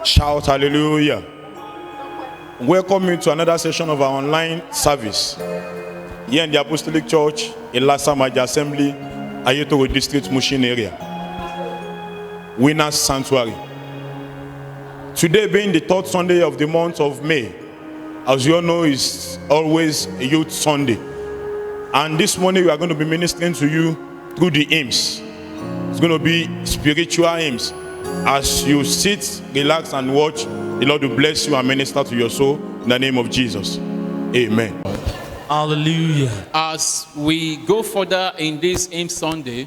Shout hallelujah. Welcome you to another session of our online service here in the Apostolic Church Ilasamaja Assembly, Ayetoro District, Mushin area. Winners Sanctuary. Today being the third Sunday of the month of May, as you all know, is always a Youth Sunday. And this morning we are going to be ministering to you through the hymns. It's going to be spiritual hymns. As you sit, relax and watch, the Lord will bless you and minister to your soul in the name of Jesus. Amen. Hallelujah. As we go further in this hymn Sunday,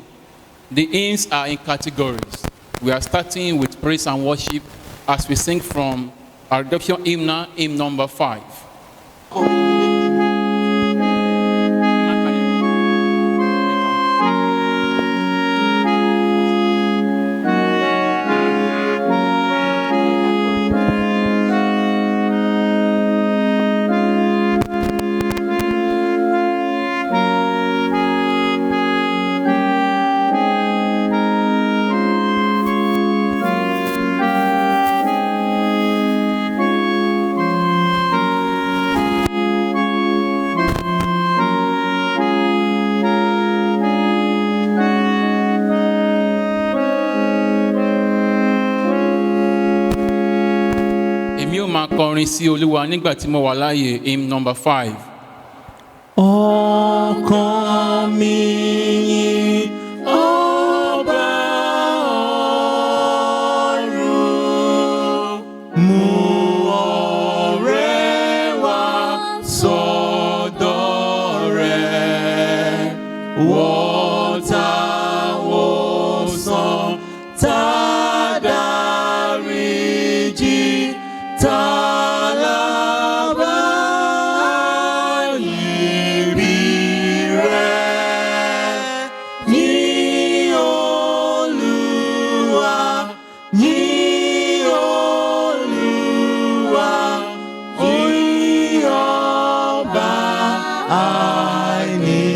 the hymns are in categories. We are starting with praise and worship as we sing from our redemption hymn, hymn number 5. Kọrin sí Olúwa nígbà tí mo wà láàyè, hymn number 5. Ọkàn mi yìn Ọba ọ̀run, mú ọrẹ wá sọ́dọ̀ rẹ̀, wọ́n táwọn sàn tàdáríjì Talaba yìí rẹ̀ ní Olúwa, ní Olúwa, ní Ọba àìnípẹ̀kun.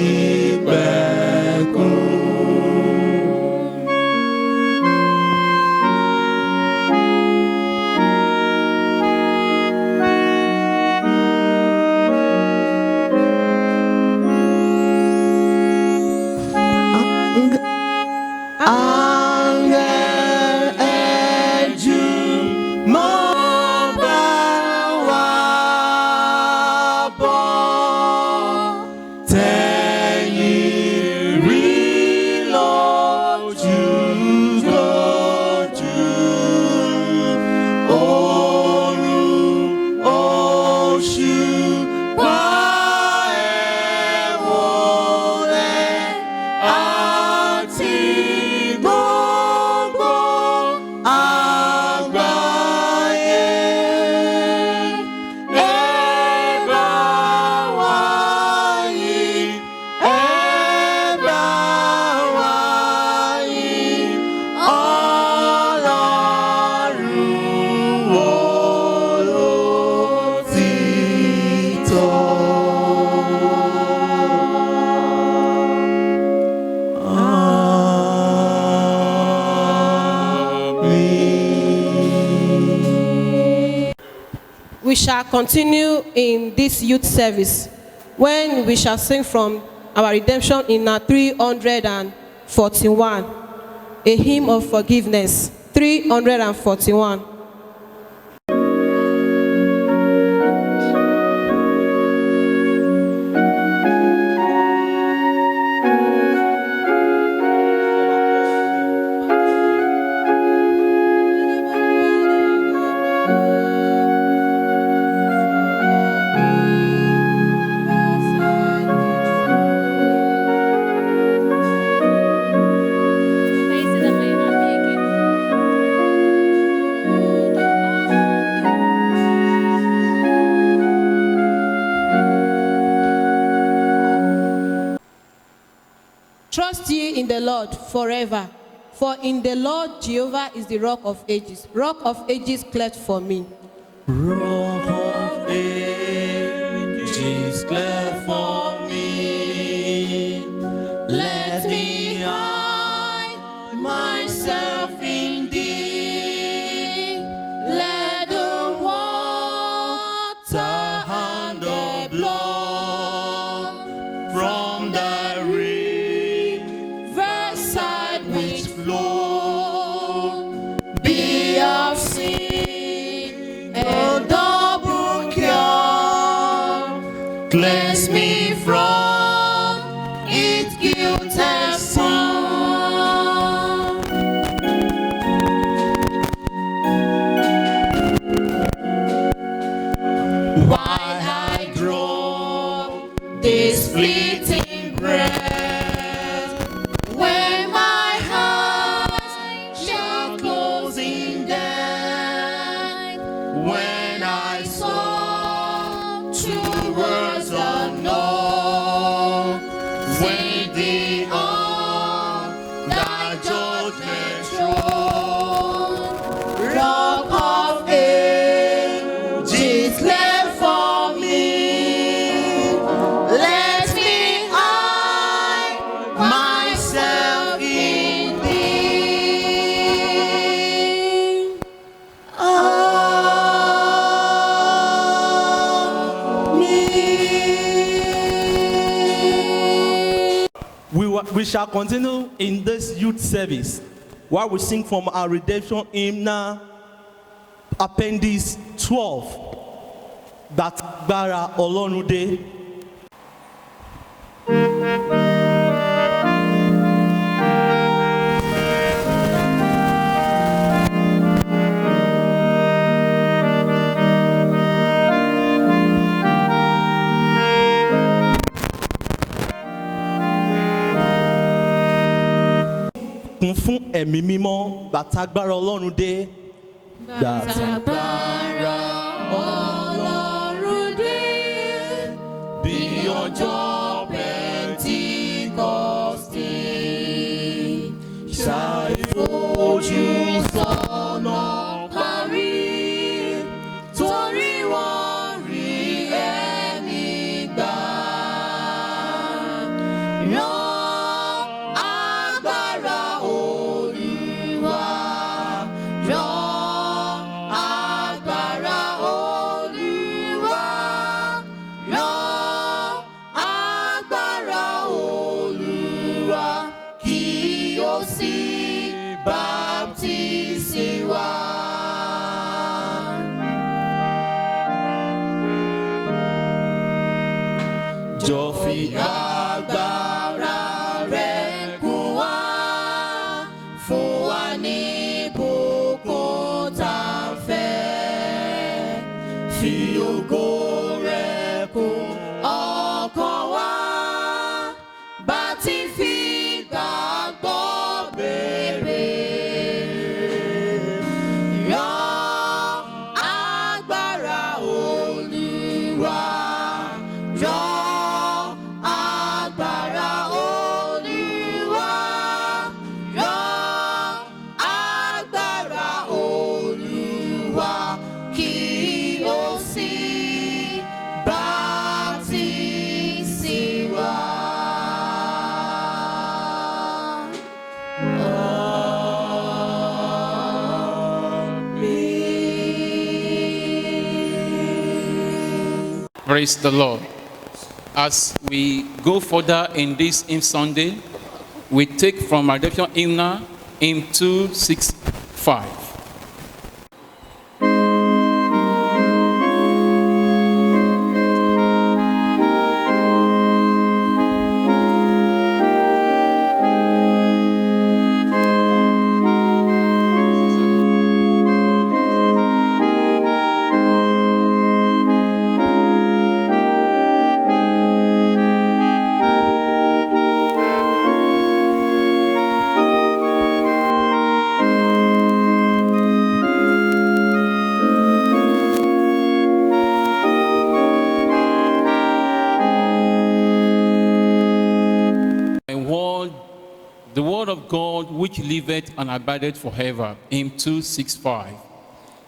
We shall continue in this youth service when we shall sing from our redemption in 341, a hymn of forgiveness. 341. Face it, that may not be again. Trust ye in the Lord forever. For in the Lord Jehovah is the rock of ages. Rock of ages cleft for me. Rock of ages, clear for me. Let me hide myself in thee. Let the water and the blood from thy riverside which flow be of sin and double cure. Cleanse me from its guilt and sin. While I draw this fleeting breath, when my eyes shall close in death, when I saw two words unknown, when thee on thy judgment throne, rock of ages, clear for me. Let me hide myself in thee. Amen. We shall continue in this youth service while we sing from our redemption hymn, Appendix 12, that Bara Olonude. Kún fún ẹ̀mí mímọ́ gbàtàgbára Ọlọ́run dé. Gbàtàgbára Ọlọ́run dé, bí ọjọ́ Pẹ́ntíkọ́stì, ṣàìfojú sọ́nà parí, torí wọ́n rí ẹ̀mí gbà. Rán agbára Olúwa, rán agbára Olúwa, rán agbára Olúwa, kí ó sì báptísì wá. Jọ̀ọ́ fi agbára rẹ̀ kún wá, fún wa ní ìbùkún tá a fẹ́. Fi ògo rẹ̀ kún ọkàn wa, bá ti fi gbàgbọ́ béèrè. Rán agbára Olúwa, rán agbára Olúwa, rán agbára Olúwa, kí ó sì báptísì wá. Praise the Lord. As we go further in this hymn Sunday, we take from our redemption hymn, hymn 265. the word of God which liveth and abideth forever. Hymn 265.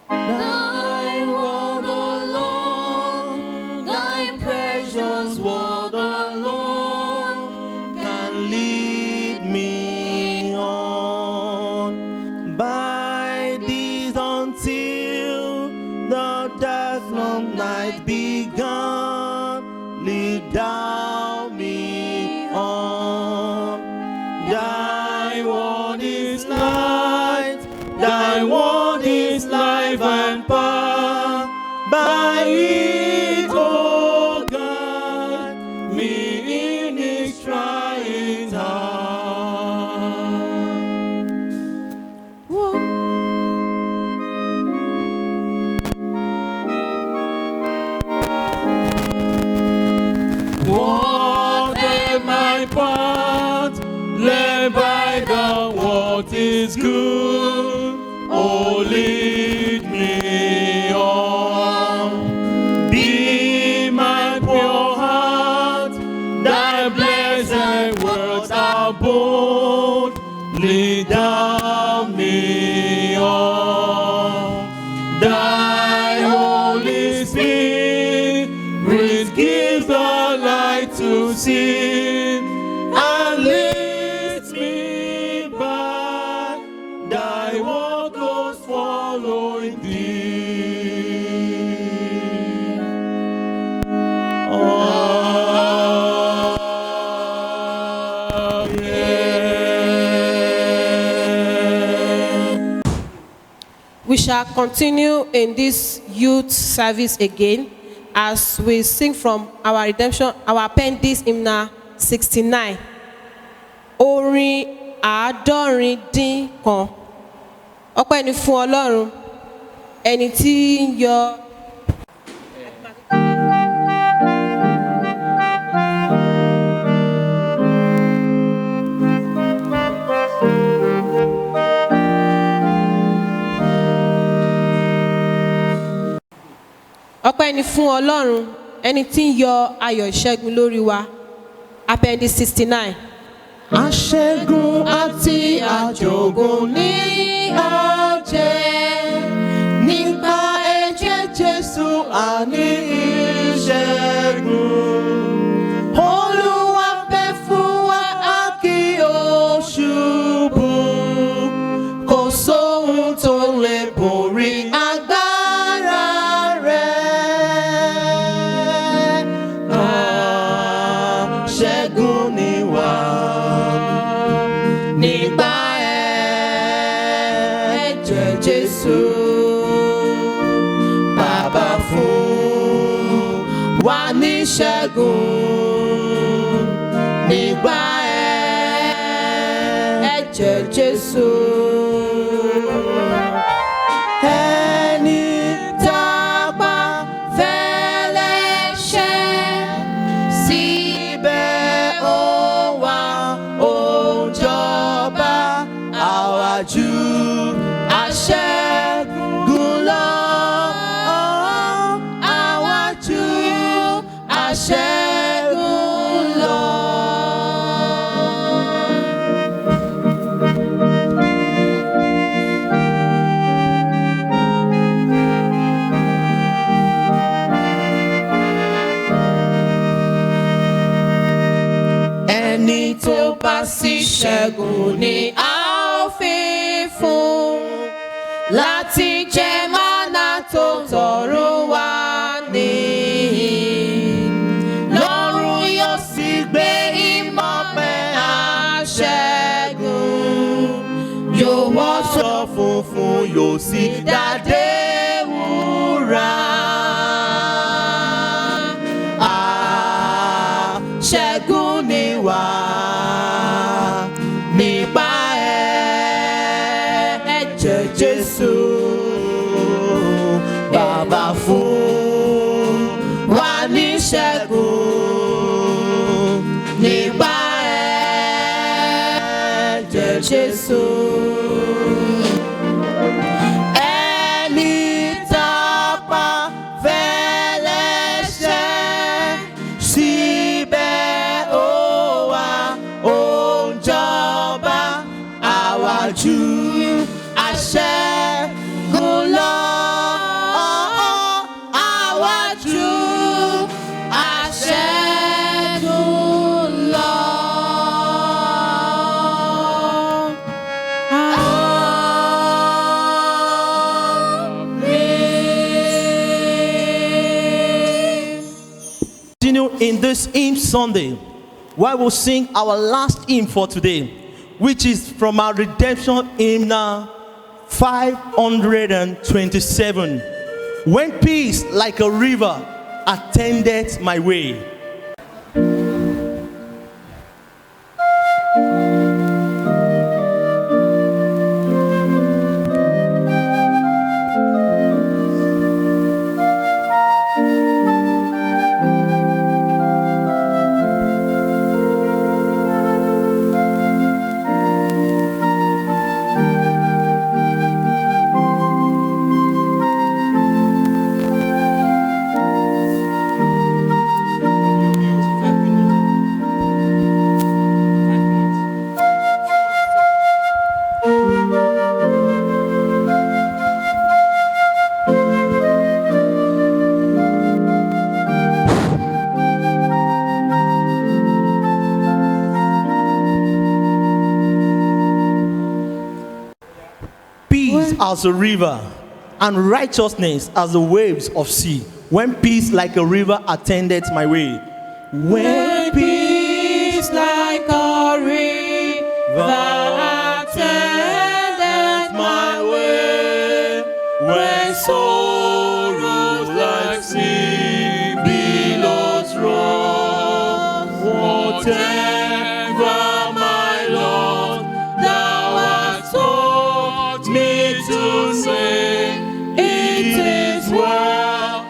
Thy word alone, thy precious word alone, can lead me on by these until the dark of night begun. Lead thou me on. Thy word is light, thy word is life and power. By it, O God, me in His trying hour. What am my path? Led by the what is good. Oh, lead me on. Be my pure heart. Thy blessed words are bold. Lead thou me on. Thy Holy Spirit gives the light to see and leads me by. Thy word goes following thee. Amen. We shall continue in this youth service again as we sing from our redemption, our appendix hymn 69. Orin àádọ́rin dín kan. Ọpẹ́ ni fún Ọlọ́run, ẹni tí ń yọ. Ọpẹ́ ni fún Ọlọ́run, ẹni tí ń yọ ayọ̀ ìṣẹ́gun lórí wa. Appendix 69. Aṣẹ́gun àti àjogún ní àjẹ́ nípa ẹ̀jẹ̀ Jésù àní ìṣẹ́gun. Olúwa bẹ̀ fún wa a kì yóò ṣubú. Kò sóhun tó lè borí agbára rẹ̀. Aṣẹ́gun ni wá. Nípa ẹ̀jẹ̀ Jésù, Bàbá fún wa ní ìṣẹ́gun. Nípa ẹ̀jẹ̀ Jésù, ẹni tá a bá fẹ́lẹ́ ṣẹ̀, síbẹ̀ ó wà ó jọba. Àwájú aṣẹ́gun lọ. Àwájú aṣẹ́gun lọ. Ẹni tó bá sì ṣẹ́gun ni a ó fi fún láti jẹ mánà tó tọ̀run wá ní. Lọ́run yóò sì gbé ìmọ̀pẹ̀ aṣẹ́gun. Yóò wọṣọ funfun yóò sì dádé wúrà. Aṣẹ́gun ni wá. Nípa ẹ̀jẹ̀ Jésù, Bàbá fún wa ní ìṣẹ́gun. Nípa ẹ̀jẹ̀ Jésù, ẹni tá a pa fẹ́lẹ́ ṣẹ̀, síbẹ̀ ó wà ó ń jọba. continue in this hymn Sunday, where we'll sing our last hymn for today, which is from our redemption hymn 527. When peace like a river attended my way. As a river, and righteousness as the waves of sea. When peace like a river attended my way. When peace like a river attended my way, when sorrows like sea billows roll, whatever my Lord thou hast taught me to say, it is well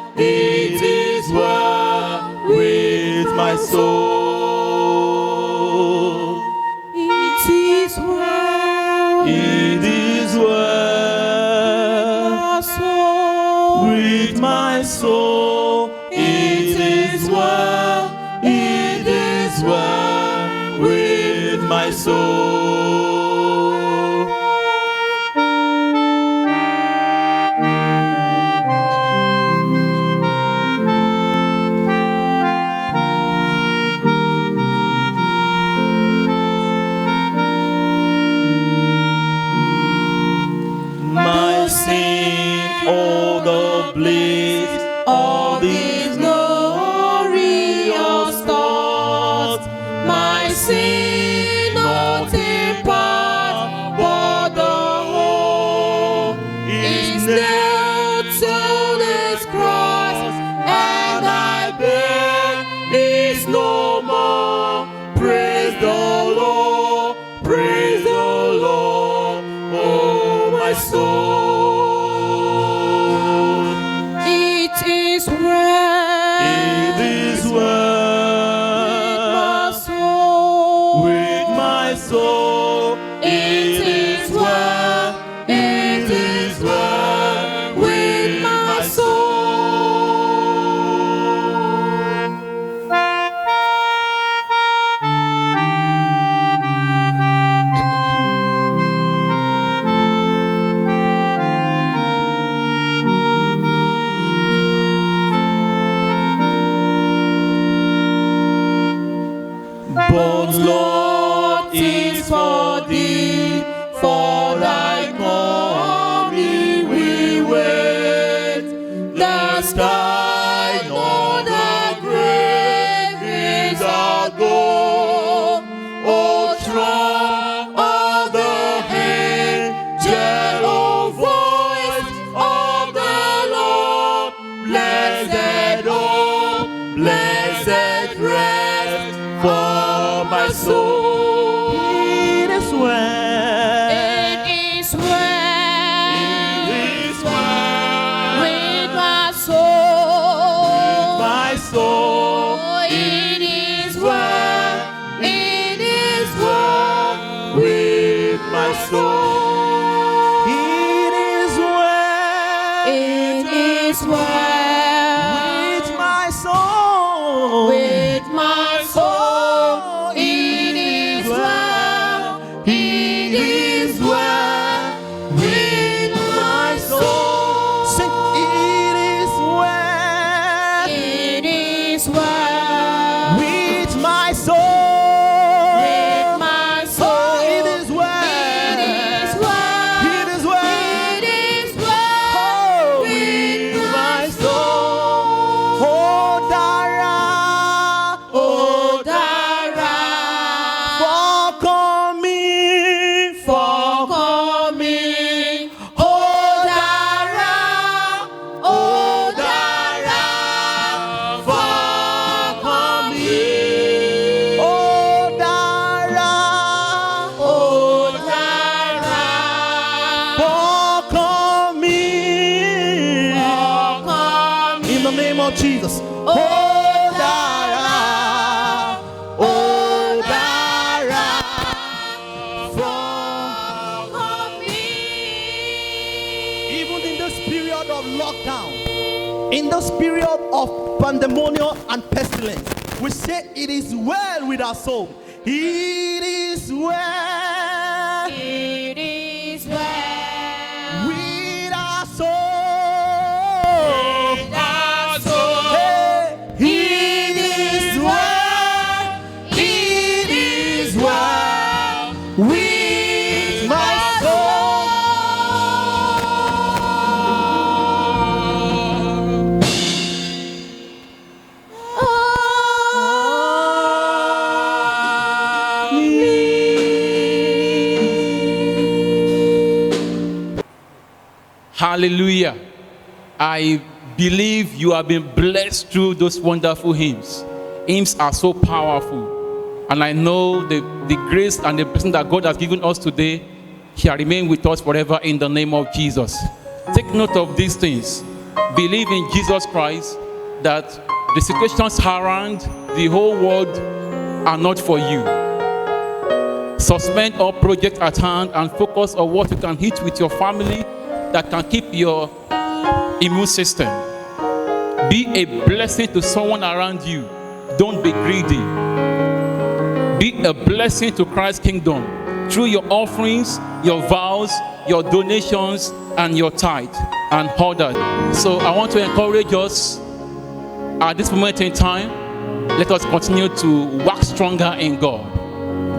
with my soul. It is well with my soul. It is well with my soul. My sin, all the bliss, all these glorious thoughts. My sin, not in part, but the whole is nailed to this cross, and I bear is no more. Praise the Lord, praise the Lord, oh my soul. It is well with my soul. It is well with my soul. But Lord is for thee, for thy coming we wait. The sky nor the grave is our goal. O throng of the angel, O voice of the Lord, blessed hope, blessed rest for my soul. It is well. It is well with my soul. My soul. It is well with my soul. It is well with my soul. With my soul. It is well with my soul. Sing, it is well. It is well In this period of pandemonium and pestilence, we say it is well with our soul. It is well. It is well With our soul. with our soul. Hey, It is well. It is well with my soul. Hallelujah. I believe you have been blessed through those wonderful hymns. Hymns are so powerful. And I know the grace and the blessing that God has given us today shall remain with us forever in the name of Jesus. Take note of these things. Believe in Jesus Christ, that the situations around the whole world are not for you. Suspend all projects at hand and focus on what you can hit with your family that can keep your immune system. Be a blessing to someone around you. Don't be greedy. Be a blessing to Christ's kingdom through your offerings, your vows, your donations, and your tithe and other. So I want to encourage us at this moment in time. Let us continue to work stronger in God.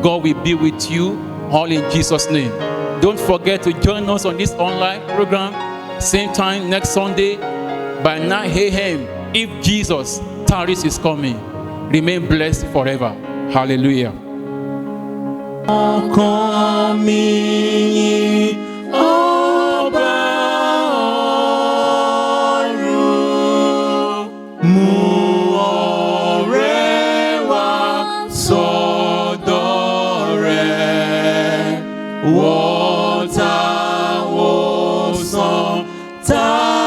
God will be with you all in Jesus' name. Don't forget to join us on this online program, same time next Sunday by 9 a.m. if Jesus tarries is coming. Remain blessed forever. Hallelujah. What a awesome time.